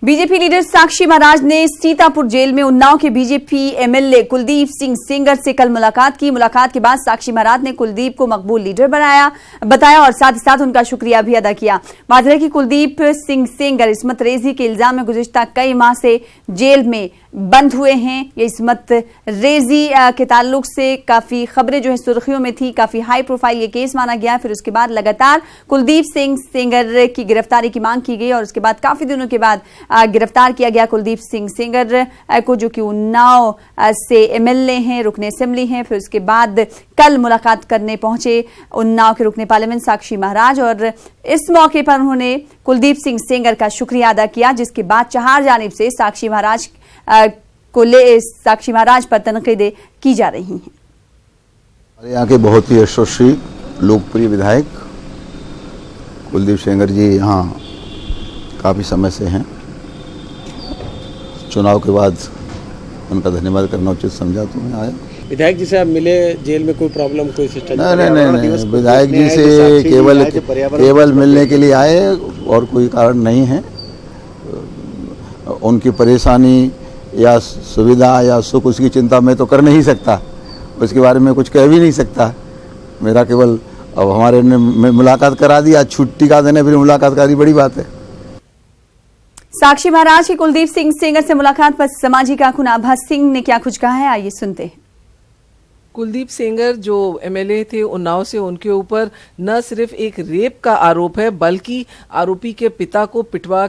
BJP leader Sakshi Maharaj ने Sitapur jail में उन्नाव के बीजेपी एमएलए कुलदीप सिंह सेंगर से कल मुलाकात की। मुलाकात के बाद साक्षी महाराज ने कुलदीप को मकबूल लीडर बताया और साथ ही साथ उनका शुक्रिया भी अदा किया। बात है कि कुलदीप सिंह सेंगर इस्मत रेजी के इल्जाम में गुज़िश्ता कई माह से जेल में बंद हुए हैं। ये इस्मत रेजी के ताल्लुक से काफी खबरें जो है सुर्खियों में थी, काफी हाई प्रोफाइल ये केस माना गया। फिर उसके बाद लगातार कुलदीप सिंह सेंगर की गिरफ्तारी की मांग की गई और उसके बाद काफी दिनों के बाद गिरफ्तार किया गया कुलदीप सिंह सेंगर को, जो कि उन्नाव से एमएलए हैं, रुकने असेंबली हैं। फिर उसके बाद कल मुलाकात करने पहुंचे उन्नाव के रुकने पार्लियामेंट साक्षी महाराज और इस मौके पर उन्होंने कुलदीप सिंह सेंगर का शुक्रिया अदा किया, जिसके बाद चार जानिब से साक्षी महाराज पर तनकीदें की जा रही हैं। हमारे यहाँ के बहुत ही यशस्वी लोकप्रिय विधायक कुलदीप सेंगर जी यहाँ काफ़ी समय से हैं। चुनाव के बाद उनका धन्यवाद करना उचित समझा तो मैं आया। विधायक जी से आप मिले, जेल में कोई प्रॉब्लम कोई सिस्टम? नहीं, विधायक जी से केवल मिलने के लिए आए और कोई कारण नहीं है। उनकी परेशानी या सुविधा या सुख उसकी चिंता मैं तो कर नहीं सकता, उसके बारे में कुछ कह भी नहीं सकता। मेरा केवल अब हमारे ने मुलाकात करा दी, आज छुट्टी का दिन है, फिर मुलाकात करी, बड़ी बात है। साक्षी महाराज की कुलदीप सिंह सेंगर से मुलाकात पर सामाजिक कारकुन आभा सिंह ने क्या कुछ कहा है, आइए सुनते हैं। कुलदीप सेंगर जो एमएलए थे उन्नाव से, उनके ऊपर न सिर्फ एक रेप का आरोप है बल्कि आरोपी के पिता को पिटवा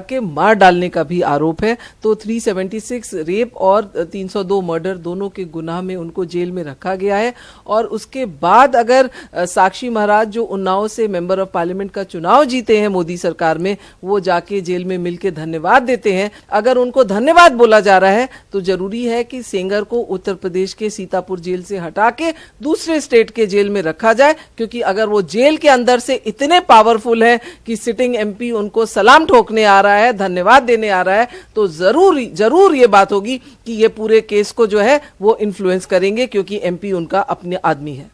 के मार डालने का भी आरोप है। तो 376 रेप और 302 मर्डर दोनों के गुनाह में उनको जेल में रखा गया है। और उसके बाद अगर साक्षी महाराज जो उन्नाव से मेंबर ऑफ पार्लियामेंट का चुनाव जीते हैं मोदी सरकार में, वो जाके जेल में मिलके धन्यवाद देते हैं। अगर उनको धन्यवाद बोला जा रहा है तो जरूरी है कि सेंगर को उत्तर प्रदेश के सीतापुर जेल से हटा के दूसरे स्टेट के जेल में रखा जाए, क्योंकि अगर वो जेल के अंदर से इतने पावरफुल हैं कि सिटिंग एमपी उनको सलाम ठोकने आ रहा है, धन्यवाद देने आ रहा है, तो जरूर ये बात होगी कि ये पूरे केस को जो है वो इन्फ्लुएंस करेंगे, क्योंकि एमपी उनका अपने आदमी है।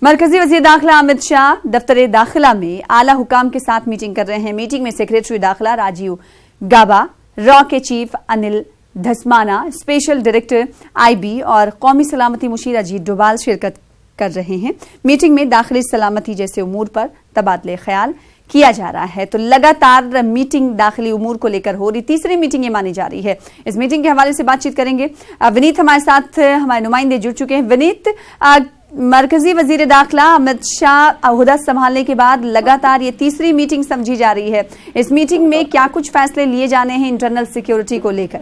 मरकजी वजीर दाखिला अमित शाह दफ्तर दाखिला में आला हुकाम के साथ मीटिंग कर रहे हैं। मीटिंग में सेक्रेटरी दाखिला राजीव गाबा, रॉ के chief Anil Dhasmana, special director IB और कौमी सलामती मुशीर अजीत डोभाल शिरकत कर रहे हैं। मीटिंग में दाखिली सलामती जैसे उमूर पर तबादले ख्याल किया जा रहा है। तो लगातार मीटिंग दाखिली उमूर को लेकर हो रही, तीसरी मीटिंग ये मानी जा रही है। इस मीटिंग के हवाले से बातचीत करेंगे। विनीत हमारे साथ, हमारे नुमाइंदे जुड़ चुके हैं। विनीत, मरकजी वजीर दाखिला अमित शाह ओहदा संभालने के बाद लगातार ये तीसरी मीटिंग समझी जा रही है। इस मीटिंग में क्या कुछ फैसले लिए जाने हैं इंटरनल सिक्योरिटी को लेकर?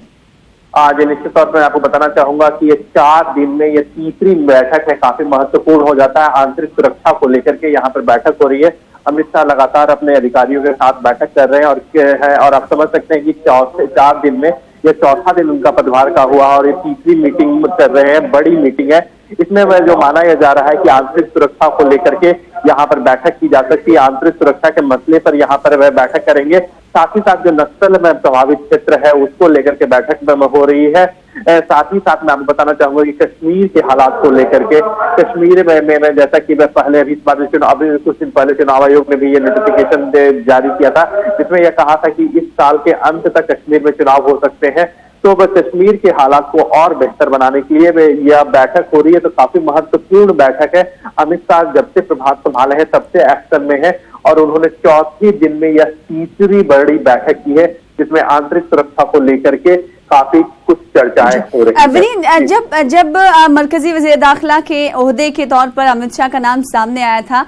आज निश्चित तौर पर मैं आपको बताना चाहूंगा कि ये 4 दिन में ये तीसरी बैठक है, काफी महत्वपूर्ण हो जाता है। आंतरिक सुरक्षा को लेकर के यहाँ पर बैठक हो रही है। अमित शाह लगातार अपने अधिकारियों के साथ बैठक कर रहे हैं और आप समझ सकते हैं कि 4 दिन में ये चौथा दिन उनका पदभार का हुआ और ये तीसरी मीटिंग कर रहे हैं, बड़ी मीटिंग है। इसमें वह जो माना यह जा रहा है कि आंतरिक सुरक्षा को लेकर के यहाँ पर बैठक की जा सकती है। आंतरिक सुरक्षा के मसले पर यहाँ पर वह बैठक करेंगे। साथ ही साथ जो नक्सल में प्रभावित क्षेत्र है उसको लेकर के बैठक में हो रही है। साथ ही साथ मैं आपको बताना चाहूंगा कि कश्मीर के हालात को लेकर के, कश्मीर में जैसा कि मैं पहले अभी कुछ दिन पहले चुनाव आयोग ने भी ये नोटिफिकेशन जारी किया था, जिसमें यह कहा था कि इस साल के अंत तक कश्मीर में चुनाव हो सकते हैं। तो वह कश्मीर के हालात को और बेहतर बनाने के लिए यह बैठक हो रही है। तो काफी महत्वपूर्ण बैठक है। अमित शाह जब से प्रभार संभाले हैं तब से एक्शन में है और उन्होंने चौथे दिन में यह तीसरी बड़ी बैठक की है, जिसमें आंतरिक सुरक्षा को लेकर के काफी कुछ चर्चाएं हो रही हैं। जब मरकजी वज़ीर दाखिला के ओहदे के तौर पर अमित शाह का नाम सामने आया था,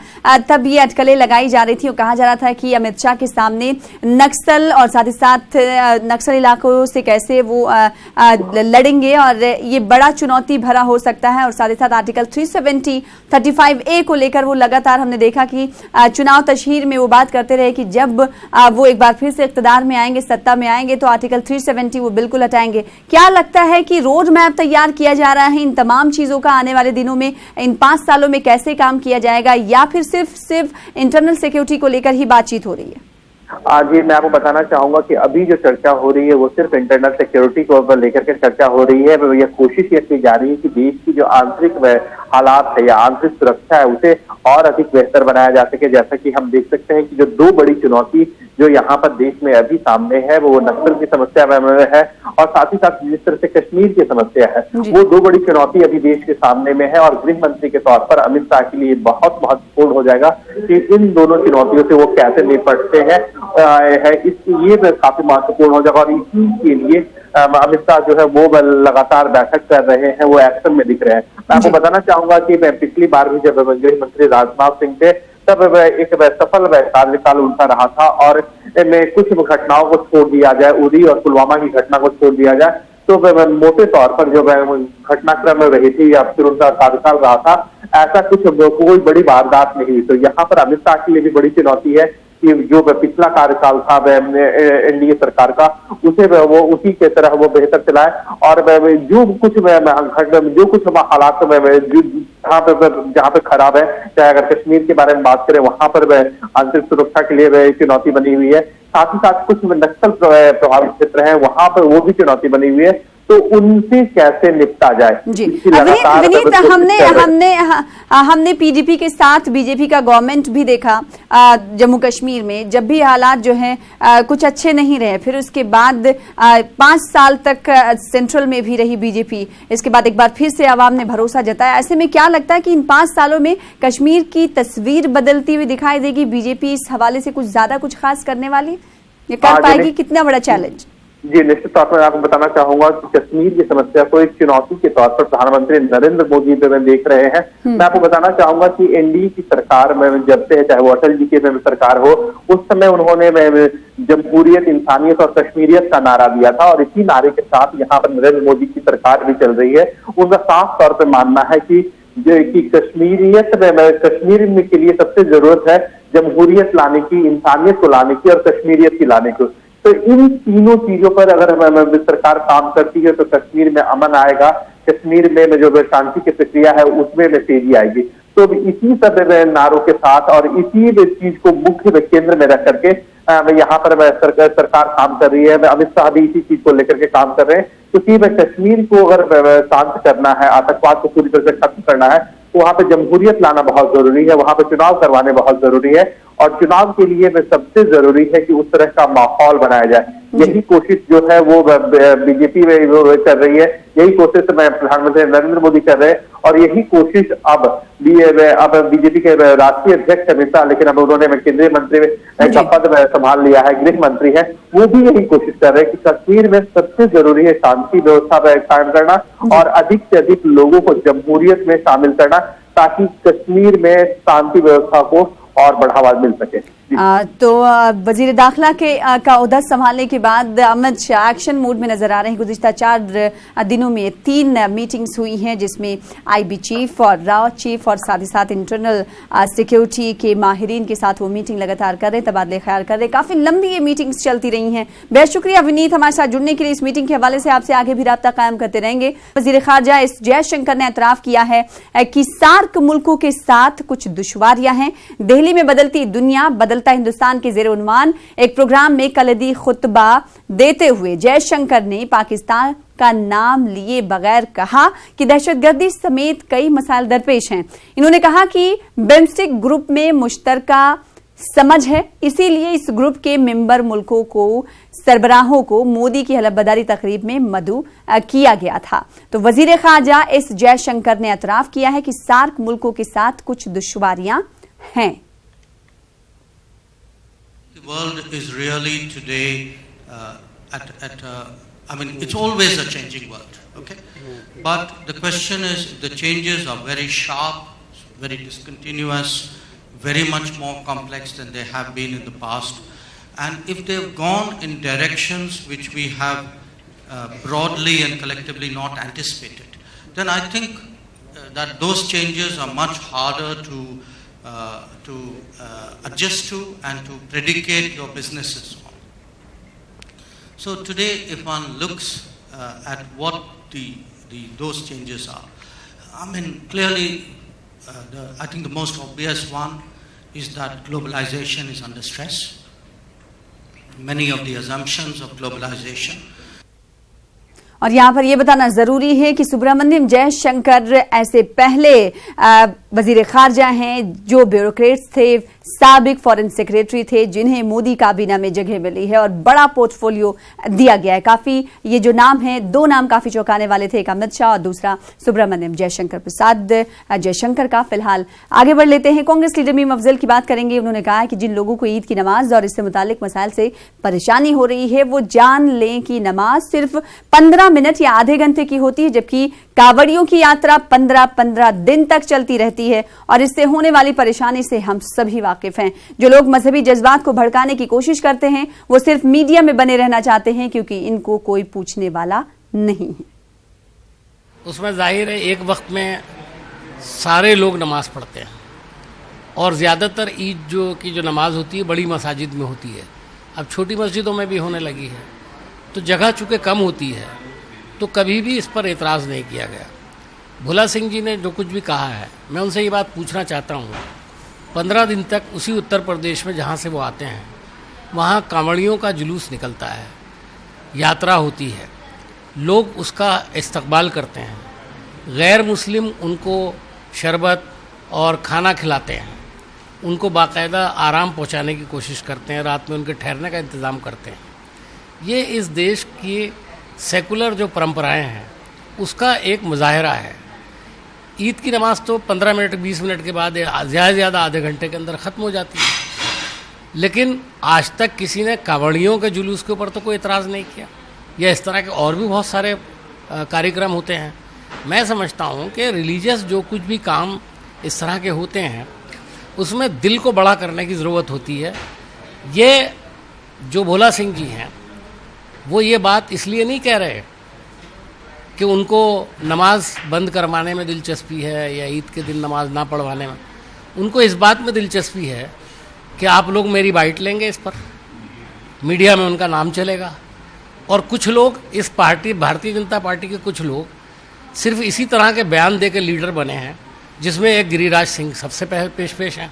तब ये अटकलें लगाई जा रही थी और कहा जा रहा था कि अमित शाह के सामने नक्सल और साथ ही साथ नक्सल इलाकों से कैसे वो लड़ेंगे और ये बड़ा चुनौती भरा हो सकता है। और साथ ही साथ आर्टिकल 370-35A को लेकर वो लगातार हमने देखा कि चुनाव तशहीर में वो बात करते रहे कि जब वो एक बार फिर से इख्तिदार में आएंगे, सत्ता में आएंगे, तो आर्टिकल 370 वो बिल्कुल हटाएंगे। क्या लगता है कि रोड मैप तैयार किया जा रहा है इन तमाम चीजों का? आने वाले दिनों में, इन 5 सालों में कैसे काम किया जाएगा, या फिर सिर्फ इंटरनल सिक्योरिटी को लेकर ही बातचीत हो रही है? आज ये मैं आपको बताना चाहूंगा कि अभी जो चर्चा हो रही है वो सिर्फ इंटरनल सिक्योरिटी को लेकर के चर्चा हो रही है। यह कोशिश ये की जा रही है कि देश की जो आंतरिक हालात है या आंतरिक सुरक्षा है उसे और अधिक बेहतर बनाया जा सके। जैसा कि हम देख सकते हैं कि जो 2 बड़ी चुनौती जो यहाँ पर देश में अभी सामने है वो नक्सल की समस्या में है, और साथ ही साथ जिस तरह से कश्मीर की समस्या है वो दो बड़ी चुनौती अभी देश के सामने में है। और गृह मंत्री के तौर पर अमित शाह के लिए बहुत महत्वपूर्ण हो जाएगा कि इन दोनों चुनौतियों से वो कैसे निपटते हैं, ये काफी महत्वपूर्ण हो जाएगा। और इसी के लिए अमित शाह जो है वो लगातार बैठक कर रहे हैं, वो एक्शन में दिख रहे हैं। मैं आपको बताना चाहूंगा कि मैं पिछली बार भी जब गृह मंत्री राजनाथ सिंह थे तब एक सफल कार्यकाल उनका रहा था, और कुछ घटनाओं को छोड़ दिया जाए, उरी और पुलवामा की घटना को छोड़ दिया जाए तो मोटे तौर पर जो घटनाक्रम रही थी या फिर उनका कार्यकाल रहा था, ऐसा कुछ कोई बड़ी वारदात नहीं हुई। तो यहाँ पर अमित शाह के लिए भी बड़ी चुनौती है कि जो पिछला कार्यकाल था एनडीए सरकार का, उसे वो उसी के तरह वो बेहतर चलाए, और जो कुछ हालात जहाँ पे खराब है, चाहे अगर कश्मीर के बारे में बात करें वहां पर आंतरिक सुरक्षा के लिए चुनौती बनी हुई है, साथ ही साथ कुछ नक्सल प्रभावित क्षेत्र है वहां पर वो भी चुनौती बनी हुई है, तो उनसे कैसे निपटा जाए। जी विनीत, हमने पीडीपी के साथ बीजेपी का गवर्नमेंट भी देखा जम्मू कश्मीर में, जब भी हालात जो हैं कुछ अच्छे नहीं रहे, फिर उसके बाद 5 साल तक सेंट्रल में भी रही बीजेपी, इसके बाद एक बार फिर से आवाम ने भरोसा जताया। ऐसे में क्या लगता है कि इन 5 सालों में कश्मीर की तस्वीर बदलती हुई दिखाई देगी? बीजेपी इस हवाले से कुछ ज्यादा कुछ खास करने वाली ये कर पाएगी? कितना बड़ा चैलेंज? जी निश्चित तौर पर आपको बताना चाहूंगा कि कश्मीर की समस्या को एक चुनौती के तौर पर प्रधानमंत्री नरेंद्र मोदी में देख रहे हैं। मैं आपको बताना चाहूंगा कि एनडीए की सरकार में जब से, चाहे वो अटल जी की सरकार हो, उस समय उन्होंने जमहूरियत, इंसानियत और कश्मीरियत का नारा दिया था, और इसी नारे के साथ यहाँ पर नरेंद्र मोदी की सरकार भी चल रही है। उनका साफ तौर पर मानना है कि कश्मीर में के लिए सबसे जरूरत है जमहूरियत लाने की, इंसानियत को लाने की और कश्मीरियत की लाने की। तो इन तीनों चीजों पर अगर सरकार काम करती है तो कश्मीर में अमन आएगा, कश्मीर में जो शांति की प्रक्रिया है उसमें तेजी आएगी। तो इसी सब नारों के साथ और इसी चीज को मुख्य केंद्र में रख करके यहाँ पर सरकार काम कर रही है। अमित शाह भी इसी चीज को लेकर के काम कर रहे हैं, क्योंकि कश्मीर को अगर शांत करना है, आतंकवाद को पूरी तरह से खत्म करना है, तो वहां पे जमहूरियत लाना बहुत जरूरी है, वहां पे चुनाव करवाने बहुत जरूरी है, और चुनाव के लिए सबसे जरूरी है कि उस तरह का माहौल बनाया जाए। यही कोशिश जो है वो बीजेपी में कर रही है, यही कोशिश प्रधानमंत्री नरेंद्र मोदी कर रहे हैं, और यही कोशिश अब बीजेपी के राष्ट्रीय अध्यक्ष अमित शाह, लेकिन अब उन्होंने केंद्रीय मंत्री का पद संभाल लिया है, गृह मंत्री है, वो भी यही कोशिश कर रहे हैं कि कश्मीर में सबसे जरूरी है शांति व्यवस्था कायम करना और अधिक से अधिक लोगों को जमहूरियत में शामिल करना, ताकि कश्मीर में शांति व्यवस्था को और बढ़ावा मिल सके। तो वजीर दाखिला का ओहदा संभालने के बाद अमित शाह एक्शन मोड में नजर आ रहे हैं। गुज़िश्ता 4 दिनों में 3 मीटिंग्स हुई हैं, जिसमें आईबी चीफ और राव चीफ और साथ ही साथ इंटरनल सिक्योरिटी के माहिरीन के साथ वो मीटिंग लगातार कर रहे हैं, तबादले ख्याल कर रहे हैं। काफी लंबी ये मीटिंग्स चलती रही हैं। बेहद शुक्रिया विनीत हमारे साथ जुड़ने के लिए। इस मीटिंग के हवाले से आपसे आगे भी राब्ता कायम करते रहेंगे। वजीर खारजा एस जयशंकर ने एतराफ किया है कि सार्क मुल्कों के साथ कुछ दुश्वारियां हैं। दिल्ली में बदलती दुनिया, बदलता हिंदुस्तान के जेर उन्वान एक प्रोग्राम में कलदी खुतबा देते हुए जयशंकर ने पाकिस्तान का नाम लिए बगैर कहा कि दहशतगर्दी समेत कई मसाइल दरपेश हैं। इन्होंने कहा कि बिम्स्टेक ग्रुप में मुश्तरका समझ है, इसीलिए इस ग्रुप के मेंबर मुल्कों को सरबराहों को मोदी की हलफबर्दारी तकरीब में मदऊ किया गया था। तो वजीर खारजा एस जयशंकर ने एतराफ किया है कि सार्क मुल्कों के साथ कुछ दुश्वारियां हैं। The world is really today I mean, it's always a changing world, okay? But the question is, the changes are very sharp, very discontinuous, very much more complex than they have been in the past. And if they've gone in directions which we have broadly and collectively not anticipated, then I think that those changes are much harder to adjust to and to predicate your businesses on. So today, if one looks at what those changes are, I mean, clearly, I think the most obvious one is that globalization is under stress. Many of the assumptions of globalization. और यहाँ पर यह बताना जरूरी है कि सुब्रमण्यम जयशंकर ऐसे पहले वजीर खारजा हैं, जो ब्यूरोक्रेट्स थे, साबिक फॉरेन सेक्रेटरी थे, जिन्हें मोदी काबीना में जगह मिली है और बड़ा पोर्टफोलियो दिया गया है। काफी ये जो नाम है, दो नाम काफी चौंकाने वाले थे, एक अमित शाह और दूसरा सुब्रमण्यम जयशंकर प्रसाद। जयशंकर का फिलहाल आगे बढ़ लेते हैं। कांग्रेस लीडर मीम अफजल की बात करेंगे। उन्होंने कहा है कि जिन लोगों को ईद की नमाज और इससे मुतालिक मसाइल से परेशानी हो रही है, वो जान लें कि नमाज सिर्फ 15 मिनट या आधे घंटे की होती है, जबकि कांवड़ियों की यात्रा 15-15 दिन तक चलती रहती है और इससे होने वाली परेशानी से हम सभी वाकिफ हैं। जो लोग मजहबी जज्बात को भड़काने की कोशिश करते हैं, वो सिर्फ मीडिया में बने रहना चाहते हैं, क्योंकि इनको कोई पूछने वाला नहीं है। उसमें जाहिर है एक वक्त में सारे लोग नमाज पढ़ते हैं और ज़्यादातर ईद जो नमाज होती है बड़ी मसाजिद में होती है। अब छोटी मस्जिदों में भी होने लगी है, तो जगह चूँकि कम होती है तो कभी भी इस पर एतराज़ नहीं किया गया। भोला सिंह जी ने जो कुछ भी कहा है, मैं उनसे ये बात पूछना चाहता हूँ, 15 दिन तक उसी उत्तर प्रदेश में जहाँ से वो आते हैं वहाँ कांवड़ियों का जुलूस निकलता है, यात्रा होती है, लोग उसका इस्तकबाल करते हैं, गैर मुस्लिम उनको शरबत और खाना खिलाते हैं, उनको बाकायदा आराम पहुँचाने की कोशिश करते हैं, रात में उनके ठहरने का इंतज़ाम करते हैं। ये इस देश की सेकुलर जो परंपराएं हैं उसका एक मुजाहरा है। ईद की नमाज तो 15 मिनट 20 मिनट के बाद ज़्यादा से ज़्यादा आधे घंटे के अंदर ख़त्म हो जाती है, लेकिन आज तक किसी ने कांवड़ियों के जुलूस के ऊपर तो कोई एतराज़ नहीं किया। या इस तरह के और भी बहुत सारे कार्यक्रम होते हैं। मैं समझता हूँ कि रिलीजियस जो कुछ भी काम इस तरह के होते हैं उसमें दिल को बड़ा करने की ज़रूरत होती है। ये जो भोला सिंह जी हैं वो ये बात इसलिए नहीं कह रहे कि उनको नमाज बंद करवाने में दिलचस्पी है या ईद के दिन नमाज ना पढ़वाने में। उनको इस बात में दिलचस्पी है कि आप लोग मेरी बाइट लेंगे, इस पर मीडिया में उनका नाम चलेगा। और कुछ लोग इस पार्टी भारतीय जनता पार्टी के कुछ लोग सिर्फ इसी तरह के बयान दे के लीडर बने हैं, जिसमें एक गिरिराज सिंह सबसे पहले पेश हैं,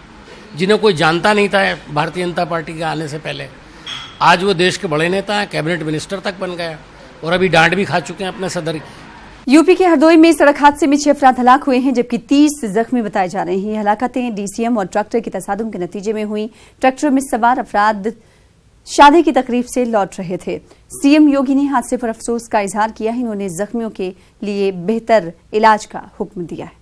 जिन्हें कोई जानता नहीं था भारतीय जनता पार्टी के आने से पहले। आज वो देश के बड़े नेता हैं, कैबिनेट मिनिस्टर तक बन गए और अभी डांट भी खा चुके हैं अपने सदर की। यूपी के हरदोई में सड़क हादसे में 6 अफराद हलाक हुए हैं, जबकि 30 जख्मी बताए जा रहे हैं। हलाकतें डीसीएम और ट्रैक्टर के तसादुम के नतीजे में हुई। ट्रैक्टर में सवार अफराद शादी की तकरीब से लौट रहे थे। सीएम योगी ने हादसे पर अफसोस का इजहार किया है। इन्होंने जख्मियों के लिए बेहतर इलाज का हुक्म दिया है।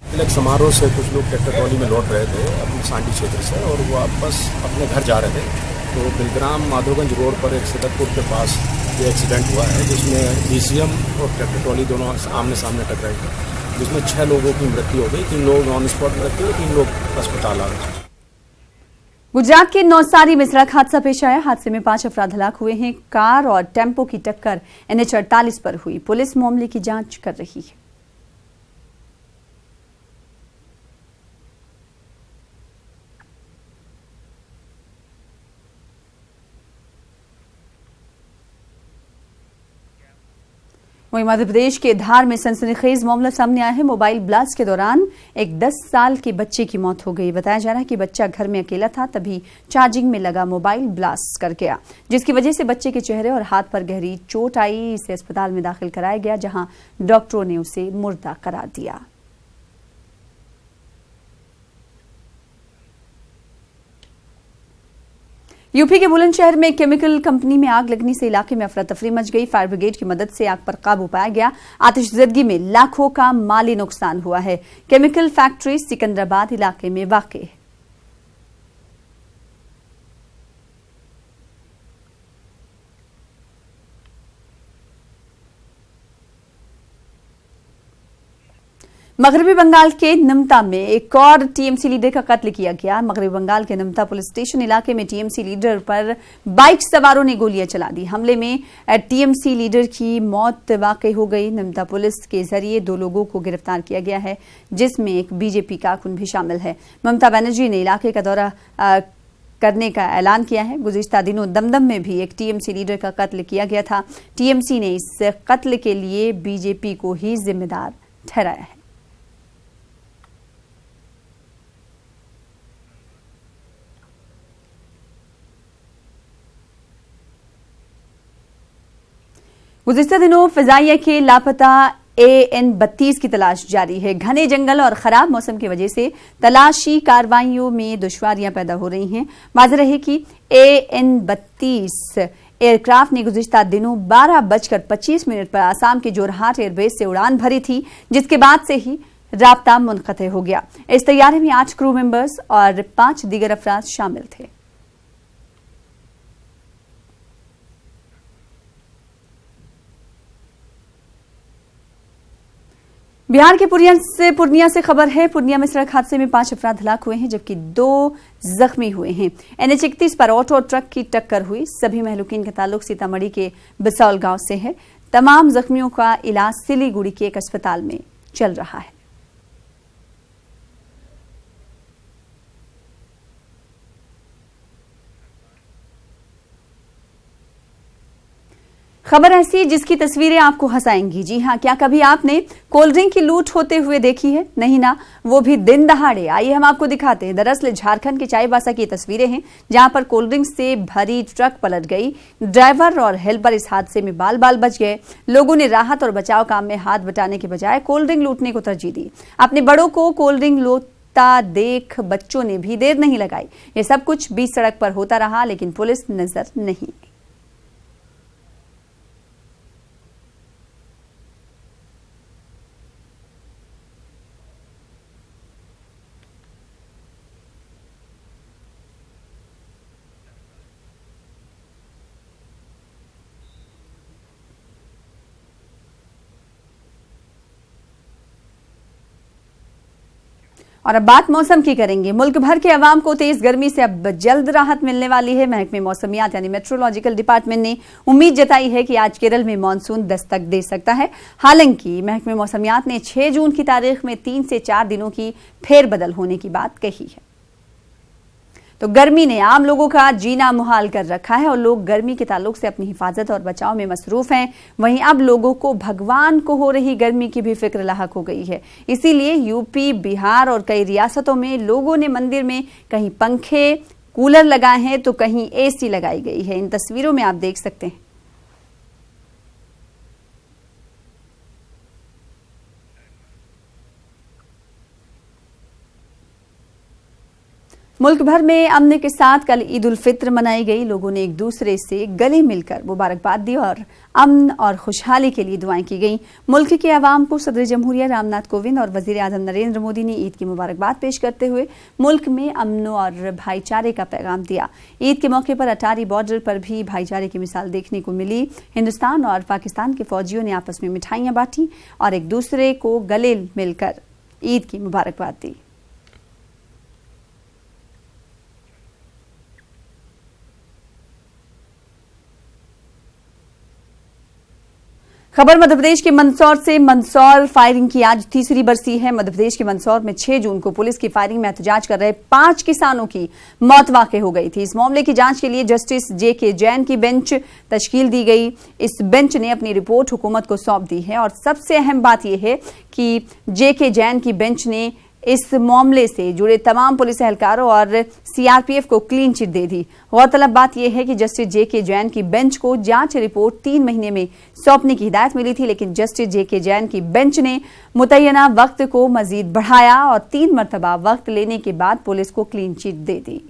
तिलक समारोह से कुछ लोग ट्रैक्टर ट्रॉली में लौट रहे थे अपने सांडी क्षेत्र से और वो वापस अपने घर जा रहे थे, तो बिलग्राम माधोगंज रोड पर एक सदरपुर के पास ये एक्सीडेंट हुआ है, जिसमें डीसीएम और ट्रैक्टर ट्रॉली दोनों आमने सामने टकराई थी, जिसमें 6 लोगों की मृत्यु हो गई। 3 लोग ऑन स्पॉट मृत्यु हुई, 3 लोग अस्पताल आ गए। गुजरात के नौसारी में सड़क हादसा पेश आया। हादसे में 5 अफराद हलाक हुए हैं। कार और टेम्पो की टक्कर NH 48 पर हुई। पुलिस मामले की जांच कर रही है। वहीं मध्य प्रदेश के धार में सनसनीखेज मामला सामने आया है। मोबाइल ब्लास्ट के दौरान एक 10 साल के बच्चे की मौत हो गई। बताया जा रहा है कि बच्चा घर में अकेला था, तभी चार्जिंग में लगा मोबाइल ब्लास्ट कर गया, जिसकी वजह से बच्चे के चेहरे और हाथ पर गहरी चोट आई। इसे अस्पताल में दाखिल कराया गया, जहां डॉक्टरों ने उसे मुर्दा करार दिया। यूपी के बुलंदशहर में केमिकल कंपनी में आग लगने से इलाके में अफरा तफरी मच गई। फायर ब्रिगेड की मदद से आग पर काबू पाया गया। आतिशज़दगी में लाखों का माली नुकसान हुआ है। केमिकल फैक्ट्री सिकंदराबाद इलाके में वाक़ई है। मगरबी बंगाल के नमता में एक और टीएमसी लीडर का कत्ल किया गया। मगरबी बंगाल के नमता पुलिस स्टेशन इलाके में टीएमसी लीडर पर बाइक सवारों ने गोलियां चला दी। हमले में टीएमसी लीडर की मौत वाकई हो गई। नमता पुलिस के जरिए 2 लोगों को गिरफ्तार किया गया है, जिसमें एक बीजेपी कारकुन भी शामिल है। ममता बनर्जी ने इलाके का दौरा करने का ऐलान किया है। गुज़िश्ता दिनों दमदम में भी एक टीएमसी लीडर का कत्ल किया गया था। टीएमसी ने इस कत्ल के लिए बीजेपी को ही जिम्मेदार ठहराया है। गुज़िश्ता दिनों फ़िज़ाइया के लापता AN-32 की तलाश जारी है। घने जंगल और खराब मौसम की वजह से तलाशी कार्रवाइयों में दुश्वारियां पैदा हो रही हैं। वाज़ेह रहे कि AN-32 एयरक्राफ्ट ने गुज़िश्ता दिनों 12:25 पर आसाम के जोरहाट एयरबेस से उड़ान भरी थी, जिसके बाद से ही राब्ता मुनक़ते हो गया। इस तैयारी में 8 क्रू मेंबर्स और 5 दीगर अफराद शामिल थे। बिहार के पूर्णिया से खबर है। पूर्णिया में सड़क हादसे में 5 अफराद हलाक हुए हैं, जबकि 2 जख्मी हुए हैं। NH-31 पर ऑटो और ट्रक की टक्कर हुई। सभी महलूकीन का ताल्लुक सीतामढ़ी के बिसौल गांव से है। तमाम जख्मियों का इलाज सिलीगुड़ी के एक अस्पताल में चल रहा है। खबर ऐसी जिसकी तस्वीरें आपको हंसाएंगी। जी हां, क्या कभी आपने कोल्ड ड्रिंक की लूट होते हुए देखी है? नहीं ना, वो भी दिन दहाड़े। आइए हम आपको दिखाते हैं। दरअसल झारखंड के चाईबासा की तस्वीरें हैं, जहां पर कोल्ड ड्रिंक से भरी ट्रक पलट गई। ड्राइवर और हेल्पर इस हादसे में बाल बाल बच गए। लोगों ने राहत और बचाव काम में हाथ बटाने के बजाय कोल्ड ड्रिंक लूटने को तरजीह दी। अपने बड़ों को कोल्ड ड्रिंक लूटता देख बच्चों ने भी देर नहीं लगाई। ये सब कुछ बीच सड़क पर होता रहा, लेकिन पुलिस नजर नहीं। और अब बात मौसम की करेंगे। मुल्क भर के अवाम को तेज गर्मी से अब जल्द राहत मिलने वाली है। महकमे मौसमियात यानी मेट्रोलॉजिकल डिपार्टमेंट ने उम्मीद जताई है कि आज केरल में मानसून दस्तक दे सकता है। हालांकि महकमे मौसमियात ने 6 जून की तारीख में 3 से 4 दिनों की फेरबदल होने की बात कही है। तो गर्मी ने आम लोगों का जीना मुहाल कर रखा है और लोग गर्मी के ताल्लुक से अपनी हिफाजत और बचाव में मसरूफ हैं। वहीं अब लोगों को भगवान को हो रही गर्मी की भी फिक्र लाहक हो गई है। इसीलिए यूपी, बिहार और कई रियासतों में लोगों ने मंदिर में कहीं पंखे, कूलर लगाए हैं तो कहीं AC लगाई गई है। इन तस्वीरों में आप देख सकते हैं। मुल्क भर में अमन के साथ कल ईद उल फित्र मनाई गई। लोगों ने एक दूसरे से गले मिलकर मुबारकबाद दी और अमन और खुशहाली के लिए दुआएं की गई। मुल्क के अवाम को सदर जमहूरिया रामनाथ कोविंद और वजीर आजम नरेंद्र मोदी ने ईद की मुबारकबाद पेश करते हुए मुल्क में अमन और भाईचारे का पैगाम दिया। ईद के मौके पर अटारी बॉर्डर पर भी भाईचारे की मिसाल देखने को मिली। हिंदुस्तान और पाकिस्तान के फौजियों ने आपस में मिठाइयां बांटी और एक दूसरे को गले मिलकर ईद की मुबारकबाद दी। खबर मध्य प्रदेश के मंदसौर से। मंदसौर फायरिंग की आज तीसरी बरसी है। मध्य प्रदेश के मंदसौर में 6 जून को पुलिस की फायरिंग में एहतजाज कर रहे 5 किसानों की मौत वाक़ हो गई थी। इस मामले की जांच के लिए जस्टिस JK जैन की बेंच तश्कील दी गई। इस बेंच ने अपनी रिपोर्ट हुकूमत को सौंप दी है और सबसे अहम बात यह है कि JK जैन की बेंच ने इस मामले से जुड़े तमाम पुलिस एहलकारों और CRPF को क्लीन चिट दे दी। गौरतलब बात यह है कि जस्टिस JK जैन की बेंच को जांच रिपोर्ट 3 महीने में सौंपने की हिदायत मिली थी, लेकिन जस्टिस JK जैन की बेंच ने मुतय्यना वक्त को मजीद बढ़ाया और 3 मरतबा वक्त लेने के बाद पुलिस को क्लीन चिट दे दी।